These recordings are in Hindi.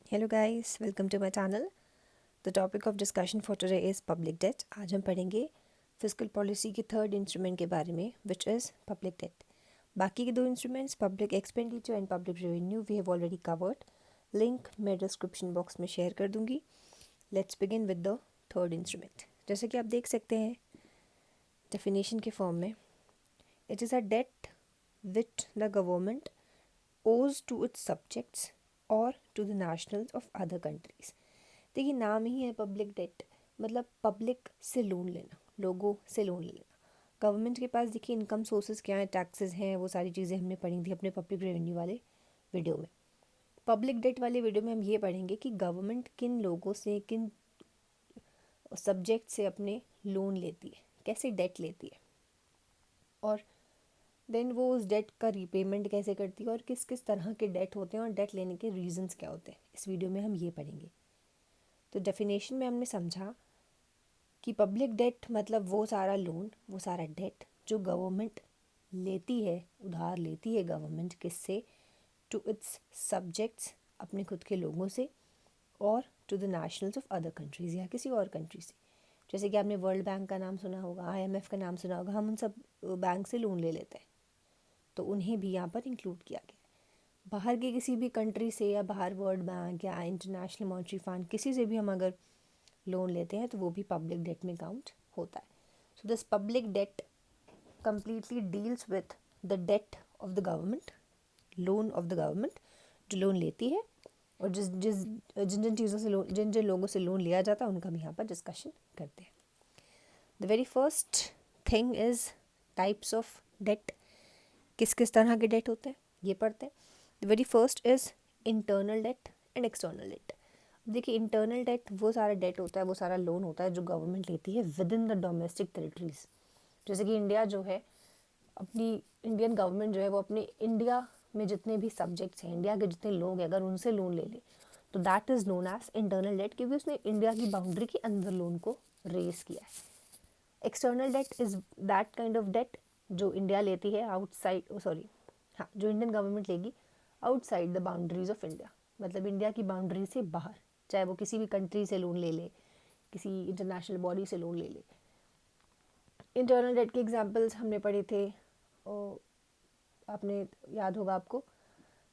Hello guys, welcome to my channel. The topic of discussion for today is public debt. आज हम पढ़ेंगे फिस्कल पॉलिसी के थर्ड इंस्ट्रूमेंट के बारे में विच इज़ पब्लिक डेट. बाकी के दो instruments public expenditure and public revenue we have already covered. Link मैं डिस्क्रिप्शन बॉक्स में शेयर कर दूंगी. Let's begin with the third instrument. जैसे कि आप देख सकते हैं डेफिनेशन के फॉर्म में, it is a debt which the government owes to its subjects और to the nationals of other countries. देखिए नाम ही है पब्लिक डेट, मतलब पब्लिक से लोन लेना, लोगों से लोन लेना. गवर्नमेंट के पास देखिए इनकम सोर्सेज क्या हैं, टैक्सेस हैं, वो सारी चीज़ें हमने पढ़ी थी अपने पब्लिक रेवेन्यू वाले वीडियो में. पब्लिक डेट वाले वीडियो में हम ये पढ़ेंगे कि गवर्नमेंट किन लोगों से, किन सब्जेक्ट से अपने लोन लेती है, कैसे डेट लेती है, और देन वो उस डेट का रीपेमेंट कैसे करती है, और किस किस तरह के डेट होते हैं और डेट लेने के रीजंस क्या होते हैं. इस वीडियो में हम ये पढ़ेंगे. तो डेफिनेशन में हमने समझा कि पब्लिक डेट मतलब वो सारा लोन, वो सारा डेट जो गवर्नमेंट लेती है, उधार लेती है गवर्नमेंट किससे, टू इट्स सब्जेक्ट्स, अपने खुद के लोगों से, और to the nationals of other countries या किसी और कंट्री से. जैसे कि आपने वर्ल्ड बैंक का नाम सुना होगा, IMF का नाम सुना होगा, हम उन सब बैंक से लोन ले लेते हैं, तो उन्हें भी यहाँ पर इंक्लूड किया गया. बाहर के किसी भी कंट्री से या बाहर वर्ल्ड बैंक या इंटरनेशनल मॉनेटरी फंड किसी से भी हम अगर लोन लेते हैं तो वो भी पब्लिक डेट में काउंट होता है. So this public debt completely deals with the debt of the government, loan of the government जो लोन लेती है, और जिस जिस जिन जिन चीज़ों से लोन, जिन जिन लोगों से लोन लिया जाता है उनका भी यहाँ पर डिस्कशन करते हैं. The very first thing is types of debt. किस किस तरह के डेट होते हैं ये पढ़ते हैं. The very first is internal debt and external debt. देखिए इंटरनल डेट वो सारा डेट होता है, वो सारा लोन होता है जो गवर्नमेंट लेती है with in the domestic territories. जैसे कि इंडिया जो है, अपनी इंडियन गवर्नमेंट जो है वो अपने इंडिया में जितने भी सब्जेक्ट्स हैं, इंडिया के जितने लोग हैं, अगर उनसे लोन ले ले तो that is known as internal debt, क्योंकि उसने इंडिया की बाउंड्री के अंदर लोन को रेज किया है. External debt is that kind of debt जो इंडिया लेती है आउटसाइड, सॉरी हाँ, जो इंडियन गवर्नमेंट लेगी outside the boundaries of India, मतलब इंडिया की बाउंड्री से बाहर, चाहे वो किसी भी कंट्री से लोन ले ले, किसी इंटरनेशनल बॉडी से लोन ले ले. इंटरनल डेट के एग्जांपल्स हमने पढ़े थे, और आपने याद होगा आपको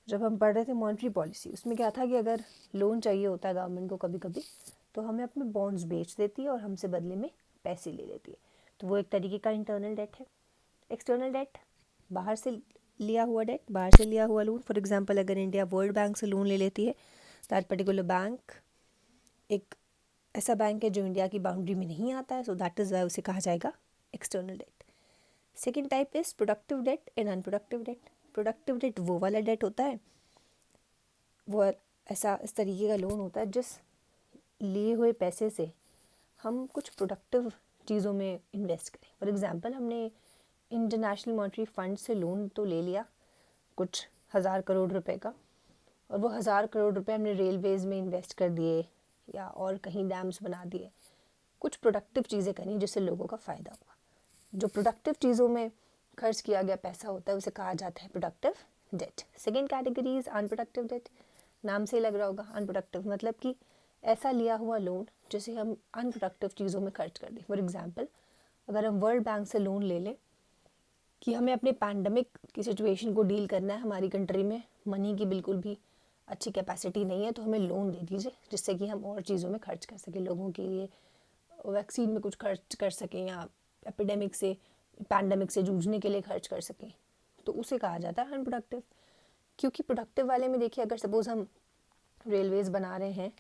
जब हम पढ़ रहे थे मॉनेटरी पॉलिसी, उसमें क्या था कि अगर लोन चाहिए होता है गवर्नमेंट को कभी कभी, तो हमें अपने बॉन्ड्स बेच देती है और हमसे बदले में पैसे ले लेती है. तो वो एक तरीके का इंटरनल डेट है. एक्सटर्नल डेट बाहर से लिया हुआ डेट, बाहर से लिया हुआ लोन. फॉर एग्जांपल अगर इंडिया वर्ल्ड बैंक से लोन ले लेती है, दैट पर्टिकुलर बैंक एक ऐसा बैंक है जो इंडिया की बाउंड्री में नहीं आता है, सो दैट इज़ वाई उसे कहा जाएगा external debt. Second type is productive debt and unproductive debt. Productive debt वो वाला डेट होता है, वो ऐसा इस तरीके का लोन होता है जिस लिए हुए पैसे से हम कुछ प्रोडक्टिव चीज़ों में इन्वेस्ट करें. फॉर एग्जांपल हमने इंटरनेशनल मॉनेटरी फंड से लोन तो ले लिया कुछ 1,000 करोड़ रुपए का, और वो 1,000 करोड़ रुपए हमने रेलवेज़ में इन्वेस्ट कर दिए या और कहीं डैम्स बना दिए, कुछ प्रोडक्टिव चीज़ें करी जिससे लोगों का फ़ायदा हुआ. जो प्रोडक्टिव चीज़ों में खर्च किया गया पैसा होता है उसे कहा जाता है productive debt. Second category is unproductive debt. नाम से ही लग रहा होगा अनप्रोडक्टिव मतलब कि ऐसा लिया हुआ लोन जिसे हम अनप्रोडक्टिव चीज़ों में खर्च कर दें. फॉर एग्जांपल अगर हम वर्ल्ड बैंक से लोन ले लें कि हमें अपने पैंडमिक की सिचुएशन को डील करना है, हमारी कंट्री में मनी की बिल्कुल भी अच्छी कैपेसिटी नहीं है, तो हमें लोन दे दीजिए जिससे कि हम और चीज़ों में खर्च कर सकें, लोगों के लिए वैक्सीन में कुछ खर्च कर सकें या एपिडेमिक से, पैंडमिक से जूझने के लिए खर्च कर सकें, तो उसे कहा जाता है अनप्रोडक्टिव. क्योंकि प्रोडक्टिव वाले में देखिए अगर सपोज़ हम रेलवेज़ बना रहे हैं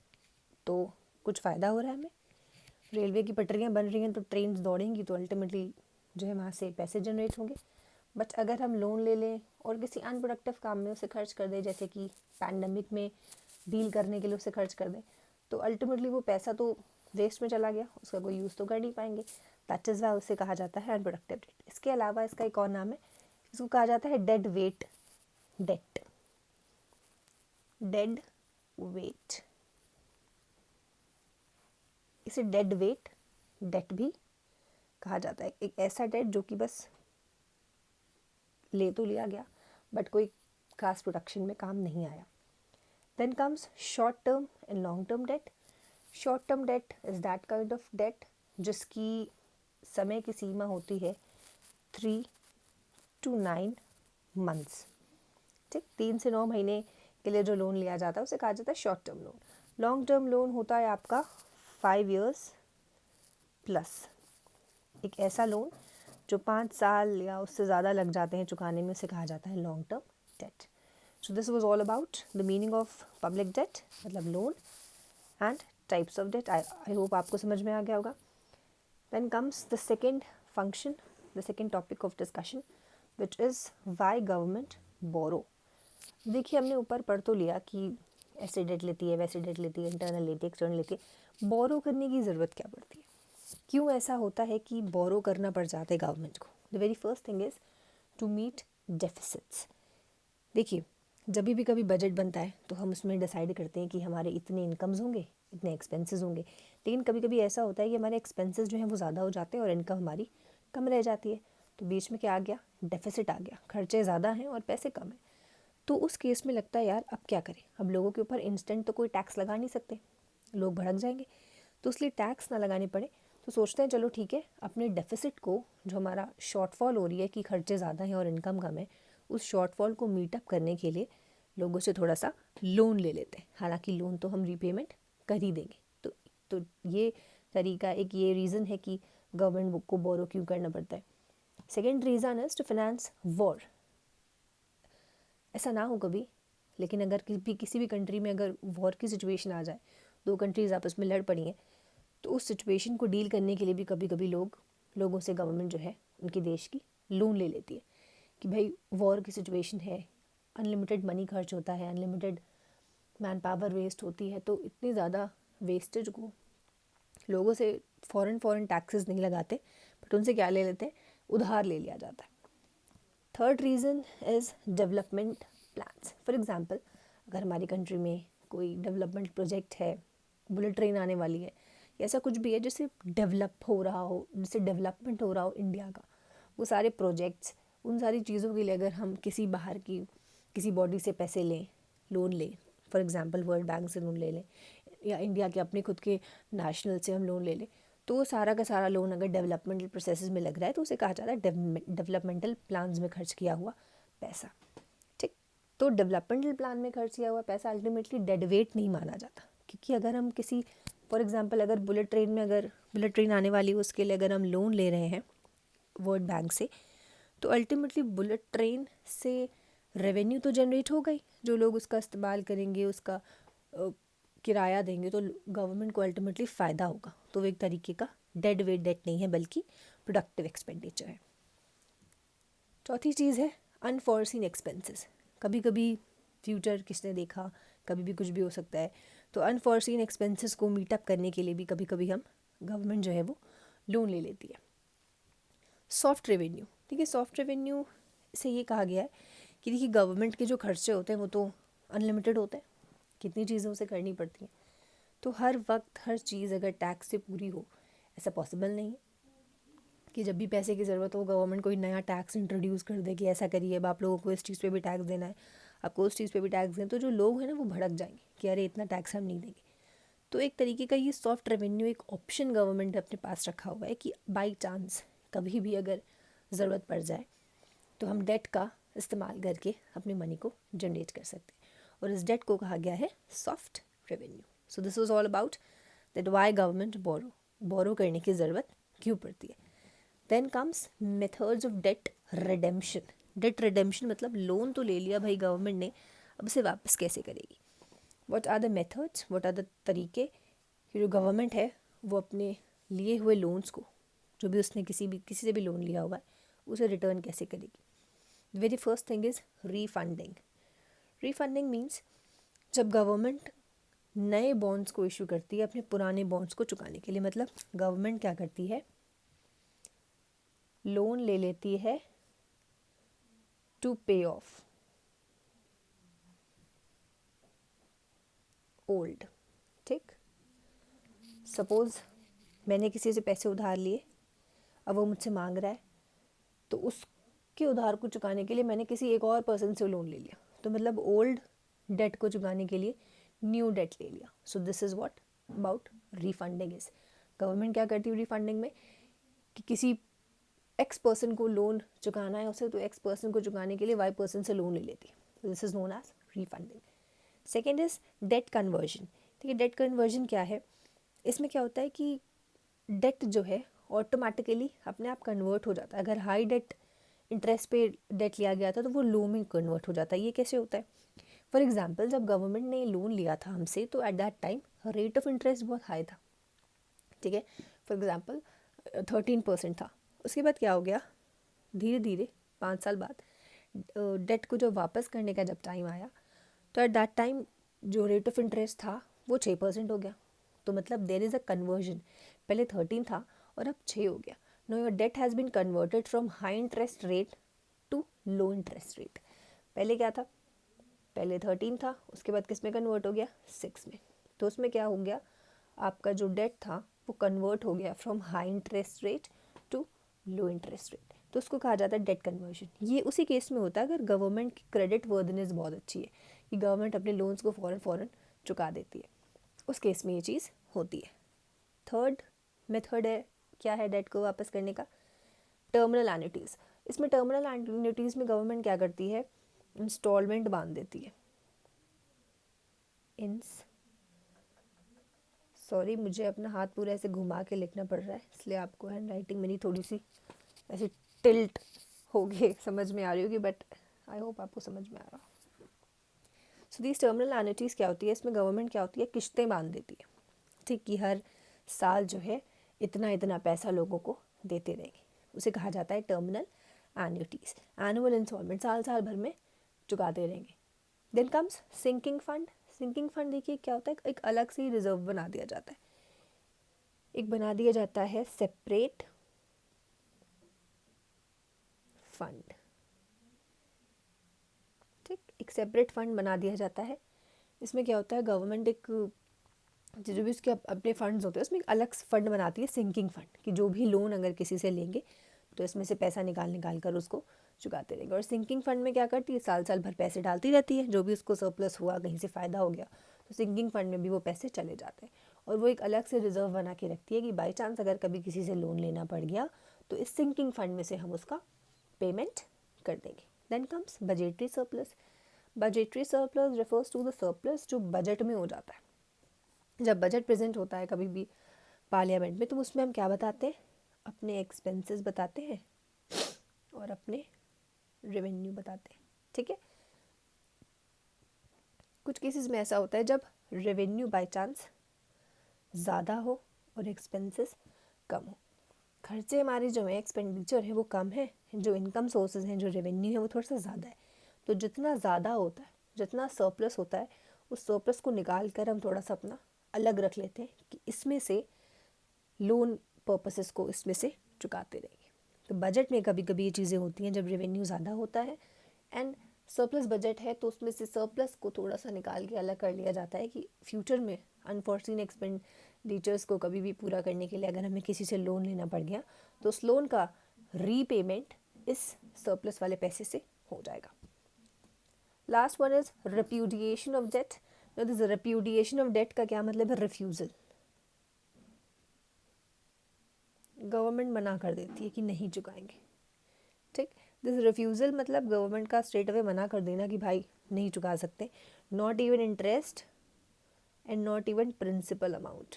तो कुछ फ़ायदा हो रहा है हमें, रेलवे की पटरियाँ बन रही हैं तो ट्रेन दौड़ेंगी, तो अल्टीमेटली जो है वहाँ से पैसे जनरेट होंगे. बट अगर हम लोन ले लें और किसी अनप्रोडक्टिव काम में उसे खर्च कर दें, जैसे कि पैंडमिक में डील करने के लिए उसे खर्च कर दें, तो अल्टीमेटली वो पैसा तो वेस्ट में चला गया, उसका कोई यूज़ तो कर नहीं पाएंगे. दैट इज़ वाई उसे कहा जाता है अनप्रोडक्टिव डेट. इसके अलावा इसका एक और नाम है, इसको कहा जाता है dead weight debt. Dead weight, इसे डेड वेट डेट भी कहा जाता है. एक ऐसा डेट जो कि बस ले तो लिया गया बट कोई खास प्रोडक्शन में काम नहीं आया. Then comes short term and long term debt. Short term debt is that kind of debt जिसकी समय की सीमा होती है 3 to 9 months. ठीक, 3 से 9 महीने के लिए जो लोन लिया जाता है उसे कहा जाता है short term loan. Long term loan होता है आपका 5 years प्लस. एक ऐसा लोन जो 5 साल या उससे ज़्यादा लग जाते हैं चुकाने में, उसे कहा जाता है long term debt. So this was all about the meaning of public debt, मतलब loan, and types of debt. I hope आपको समझ में आ गया होगा. Then comes the second function, the second topic of discussion, which is why government borrow. देखिए, हमने ऊपर पढ़ तो लिया कि ऐसे डेट लेती है, वैसे डेट लेती है, इंटरनल लेती है, एक्सटर्नल लेती है. बोरो करने की ज़रूरत क्या पड़ती है, क्यों ऐसा होता है कि बोरो करना पड़ जाता है गवर्नमेंट को? The very first thing is to meet deficits. देखिए, जब भी कभी बजट बनता है तो हम उसमें डिसाइड करते हैं कि हमारे इतने इनकम्स होंगे, इतने एक्सपेंसेस होंगे. लेकिन कभी कभी ऐसा होता है कि हमारे एक्सपेंसेस जो हैं वो ज़्यादा हो जाते हैं और इनकम हमारी कम रह जाती है. तो बीच में क्या आ गया? डेफिसिट आ गया. खर्चे ज़्यादा हैं और पैसे कम हैं. तो उस केस में लगता है यार अब क्या करें, अब लोगों के ऊपर इंस्टेंट तो कोई टैक्स लगा नहीं सकते, लोग भड़क जाएंगे. तो इसलिए टैक्स ना लगाने पड़े तो सोचते हैं चलो ठीक है, अपने डेफिसिट को, जो हमारा शॉर्टफॉल हो रही है कि खर्चे ज़्यादा हैं और इनकम कम है, उस शॉर्टफॉल को मीटअप करने के लिए लोगों से थोड़ा सा लोन ले लेते हैं. हालांकि लोन तो हम रीपेमेंट कर ही देंगे. तो ये तरीका, एक ये रीज़न है कि गवर्नमेंट को बोरो क्यों करना पड़ता है. Second reason is to finance war. ऐसा ना हो कभी, लेकिन अगर किसी भी कंट्री में अगर वॉर की सिचुएशन आ जाए, दो कंट्रीज़ आपस में लड़ पड़ी हैं, तो उस सिचुएशन को डील करने के लिए भी कभी कभी लोगों से गवर्नमेंट जो है उनके देश की लोन ले लेती है कि भाई वॉर की सिचुएशन है, अनलिमिटेड मनी खर्च होता है, अनलिमिटेड मैन पावर वेस्ट होती है. तो इतनी ज़्यादा वेस्टेज को लोगों से फॉरेन टैक्सेस नहीं लगाते, बट उनसे क्या ले लेते हैं? उधार ले लिया जाता है. Third reason is development plans. For example, अगर हमारी कंट्री में कोई डेवलपमेंट प्रोजेक्ट है, बुलेट ट्रेन आने वाली है, ऐसा कुछ भी है जिससे डेवलप हो रहा हो, जिससे डेवलपमेंट हो रहा हो इंडिया का, वो सारे प्रोजेक्ट्स, उन सारी चीज़ों के लिए अगर हम किसी बाहर की किसी बॉडी से पैसे लें, लोन लें, फॉर एग्जांपल वर्ल्ड बैंक से लोन ले लें या इंडिया के अपने खुद के नेशनल से हम लोन ले लें, तो वो सारा का सारा लोन अगर डेवलपमेंटल प्रोसेस में लग रहा है तो उसे कहा जाता है डेवलपमेंटल प्लान्स में खर्च किया हुआ पैसा. ठीक, तो डेवलपमेंटल प्लान में खर्च किया हुआ पैसा अल्टीमेटली डेड वेट नहीं माना जाता, क्योंकि अगर हम किसी, फॉर एग्जांपल अगर बुलेट ट्रेन आने वाली है उसके लिए अगर हम लोन ले रहे हैं वर्ल्ड बैंक से, तो अल्टीमेटली बुलेट ट्रेन से रेवेन्यू तो जनरेट हो गई, जो लोग उसका इस्तेमाल करेंगे, उसका किराया देंगे, तो गवर्नमेंट को अल्टीमेटली फ़ायदा होगा. तो वो एक तरीके का डेड वेट डेट नहीं है, बल्कि प्रोडक्टिव एक्सपेंडिचर है. चौथी चीज़ है अनफॉर्सीन एक्सपेंसेस. कभी कभी फ्यूचर किसने देखा, कभी भी कुछ भी हो सकता है. तो अनफॉर्सीन एक्सपेंसेस को मीटअप करने के लिए भी कभी कभी हम गवर्नमेंट जो है वो लोन ले लेती है. Soft revenue. ठीक है, सॉफ्ट रेवेन्यू से ये कहा गया है कि देखिए गवर्नमेंट के जो खर्चे होते हैं वो तो अनलिमिटेड होते हैं, कितनी चीज़ें उसे करनी पड़ती हैं. तो हर वक्त हर चीज़ अगर टैक्स से पूरी हो, ऐसा पॉसिबल नहीं है कि जब भी पैसे की ज़रूरत हो गवर्नमेंट कोई नया टैक्स इंट्रोड्यूस कर दे कि ऐसा करिए, अब आप लोगों को इस चीज़ पे भी टैक्स देना है, आपको उस चीज़ पे भी टैक्स देना. तो जो लोग हैं ना वो भड़क जाएंगे कि अरे इतना टैक्स हम नहीं देंगे. तो एक तरीके का ये सॉफ्ट रेवेन्यू एक ऑप्शन गवर्नमेंट ने अपने पास रखा हुआ है कि बाई चांस कभी भी अगर ज़रूरत पड़ जाए तो हम डेट का इस्तेमाल करके अपने मनी को जनरेट कर सकते हैं. और इस डेट को कहा गया है soft revenue. So this was all about that why government borrow करने की ज़रूरत क्यों पड़ती है. Then comes methods of debt redemption. Debt redemption मतलब लोन तो ले लिया भाई गवर्नमेंट ने, अब उसे वापस कैसे करेगी. What are the methods, what are the तरीके कि जो गवर्नमेंट है वो अपने लिए हुए लोन्स को, जो भी उसने किसी से भी लोन लिया हुआ है, उसे रिटर्न कैसे करेगी. Very first thing is refunding. Refunding means जब गवर्नमेंट नए बॉन्ड्स को इशू करती है अपने पुराने बॉन्ड्स को चुकाने के लिए. मतलब गवर्नमेंट क्या करती है, लोन ले लेती है टू पे ऑफ ओल्ड. ठीक, सपोज मैंने किसी से पैसे उधार लिए, अब वो मुझसे मांग रहा है, तो उसके उधार को चुकाने के लिए मैंने किसी एक और पर्सन से लोन ले लिया. तो मतलब ओल्ड डेट को चुकाने के लिए न्यू डेट ले लिया. So this is what about refunding is. Government क्या करती है रिफंडिंग में कि किसी एक्स पर्सन को लोन चुकाना है उसे, तो एक्स पर्सन को चुकाने के लिए वाई पर्सन से लोन ले लेती है. This is known as refunding. Second is debt conversion. ठीक है, डेट कन्वर्जन क्या है? इसमें क्या होता है कि डेट जो है ऑटोमेटिकली अपने आप कन्वर्ट हो जाता है. अगर हाई डेट इंटरेस्ट पे डेट लिया गया था तो वो लो में कन्वर्ट हो जाता है. ये कैसे होता है? फॉर एग्जाम्पल, जब गवर्नमेंट ने लोन लिया था हमसे तो at that time rate of interest बहुत हाई था. ठीक है, फॉर एग्जाम्पल 13% था. उसके बाद क्या हो गया, धीरे धीरे 5 साल बाद डेट को जब वापस करने का जब टाइम आया तो एट दैट टाइम जो रेट ऑफ इंटरेस्ट था वो 6% हो गया. तो मतलब देर इज़ अ कन्वर्जन. पहले 13 था और अब 6 हो गया. No, your debt has been converted from high interest rate to low interest rate. पहले क्या था? पहले 13 था, उसके बाद किस में कन्वर्ट हो गया? 6 में. तो उसमें क्या हो गया, आपका जो डेट था वो कन्वर्ट हो गया from high interest rate to low interest rate. तो उसको कहा जाता है डेट कन्वर्जन. ये उसी केस में होता है अगर गवर्नमेंट की क्रेडिट वर्दनेस बहुत अच्छी है, कि गवर्नमेंट अपने लोन्स को फ़ौरन चुका देती है, उस केस में ये चीज़ होती है. थर्ड मेथड है, क्या है डेट को वापस करने का? Terminal annuities. इसमें टर्मिनल एन्युटीज़ में गवर्नमेंट क्या करती है, इंस्टॉलमेंट बांध देती है. सॉरी, मुझे अपना हाथ पूरा ऐसे घुमा के लिखना पड़ रहा है, इसलिए आपको हैंड राइटिंग मेरी थोड़ी सी ऐसे टिल्ट हो गई समझ में आ रही होगी, बट आई होप आपको समझ में आ रहा. सो दीज टर्मिनल एन्युटीज़ क्या होती है? इसमें गवर्नमेंट क्या होती है, किश्तें बांध देती है. ठीक, कि हर साल जो है इतना इतना पैसा लोगों को देते रहेंगे, उसे कहा जाता है टर्मिनल एन्युटीज़. एनुअल इंस्टॉलमेंट साल साल भर में चुकाते रहेंगे. Then comes sinking fund. Sinking fund देखिए क्या होता है, एक अलग से रिजर्व बना दिया जाता है. एक बना दिया जाता है सेपरेट फंड. ठीक, एक सेपरेट फंड बना दिया जाता है. इसमें क्या होता है, गवर्नमेंट एक जो भी उसके अपने फंड्स होते हैं उसमें एक अलग फंड बनाती है सिंकिंग फंड, कि जो भी लोन अगर किसी से लेंगे तो इसमें से पैसा निकाल कर उसको चुकाते रहेंगे. और सिंकिंग फंड में क्या करती है, साल साल भर पैसे डालती रहती है. जो भी उसको सरप्लस हुआ, कहीं से फ़ायदा हो गया, तो सिंकिंग फंड में भी वो पैसे चले जाते हैं. और वो एक अलग से रिजर्व बना के रखती है कि बाई चांस अगर कभी किसी से लोन लेना पड़ गया तो इस सिंकिंग फंड में से हम उसका पेमेंट कर देंगे. Then comes budgetary surplus. Budgetary surplus refers to the surplus जो बजट में हो जाता है. जब बजट प्रेजेंट होता है कभी भी पार्लियामेंट में, तो उसमें हम क्या बताते हैं, अपने एक्सपेंसेस बताते हैं और अपने रेवेन्यू बताते हैं. ठीक है, कुछ केसेस में ऐसा होता है जब रेवेन्यू बाय चांस ज़्यादा हो और एक्सपेंसेस कम हो. खर्चे हमारे जो है, एक्सपेंडिचर है वो कम है, जो इनकम सोर्सेज हैं, जो रेवेन्यू है वो थोड़ा सा ज़्यादा है. तो जितना ज़्यादा होता है, जितना सरप्लस होता है, उस सरप्लस को निकाल कर हम थोड़ा सा अपना अलग रख लेते हैं कि इसमें से लोन पर्पसेस को इसमें से चुकाते रहेंगे. तो बजट में कभी कभी ये चीज़ें होती हैं जब रेवेन्यू ज़्यादा होता है एंड सरप्लस बजट है, तो उसमें से सरप्लस को थोड़ा सा निकाल के अलग कर लिया जाता है कि फ्यूचर में अनफॉर्चून एक्सपेंडिचर्स को कभी भी पूरा करने के लिए अगर हमें किसी से लोन लेना पड़ गया तो उस लोन का रीपेमेंट इस सरप्लस वाले पैसे से हो जाएगा. Last one is repudiation of debt. This repudiation of debt का क्या मतलब है? रिफ्यूज़ल. गवर्नमेंट मना कर देती है कि नहीं चुकाएंगे. ठीक, दिस रिफ्यूज़ल मतलब गवर्नमेंट का स्ट्रेट अवे मना कर देना कि भाई नहीं चुका सकते. Not even interest and not even principal amount.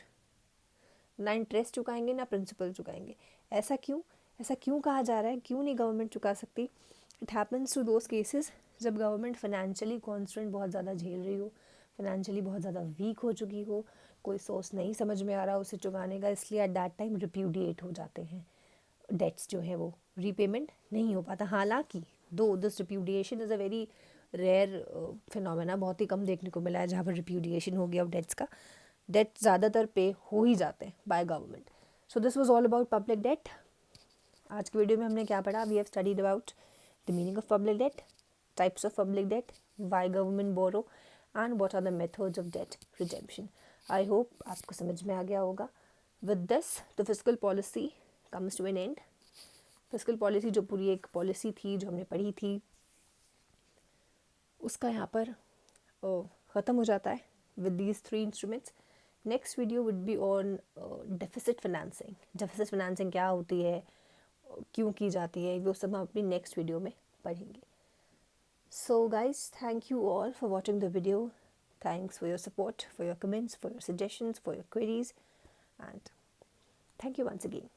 ना इंटरेस्ट चुकाएंगे ना प्रिंसिपल चुकाएंगे. ऐसा क्यों कहा जा रहा है, क्यों नहीं गवर्नमेंट चुका सकती? It happens to those cases जब गवर्नमेंट फाइनेंशियली कॉन्स्टेंट बहुत ज़्यादा झेल रही हो, फाइनेंशियली बहुत ज़्यादा वीक हो चुकी हो, कोई सोर्स नहीं समझ में आ रहा उसे चुकाने का, इसलिए एट दैट टाइम रिप्यूडिएट हो जाते हैं डेट्स जो है, वो रीपेमेंट नहीं हो पाता. हालांकि though this repudiation is a very rare phenomena, बहुत ही कम देखने को मिला है जहाँ पर रिप्यूडिएशन हो गया ऑफ डेट्स का. डेट ज़्यादातर पे हो ही जाते हैं by government. So this was all about public debt. आज की वीडियो में हमने क्या पढ़ा? We have studied about the meaning of public debt, types of public debt, why government borrow and what are the methods of debt redemption. I hope आपको समझ में आ गया होगा. With this the fiscal policy comes to an end. Fiscal policy जो पूरी एक पॉलिसी थी जो हमने पढ़ी थी, उसका यहाँ पर ख़त्म हो जाता है with these 3 instruments. Next video would be on deficit financing. Deficit financing क्या होती है, क्यों की जाती है, वो सब हम अपनी नेक्स्ट वीडियो में पढ़ेंगे. So guys, thank you all for watching the video. Thanks for your support, for your comments, for your suggestions, for your queries, and thank you once again.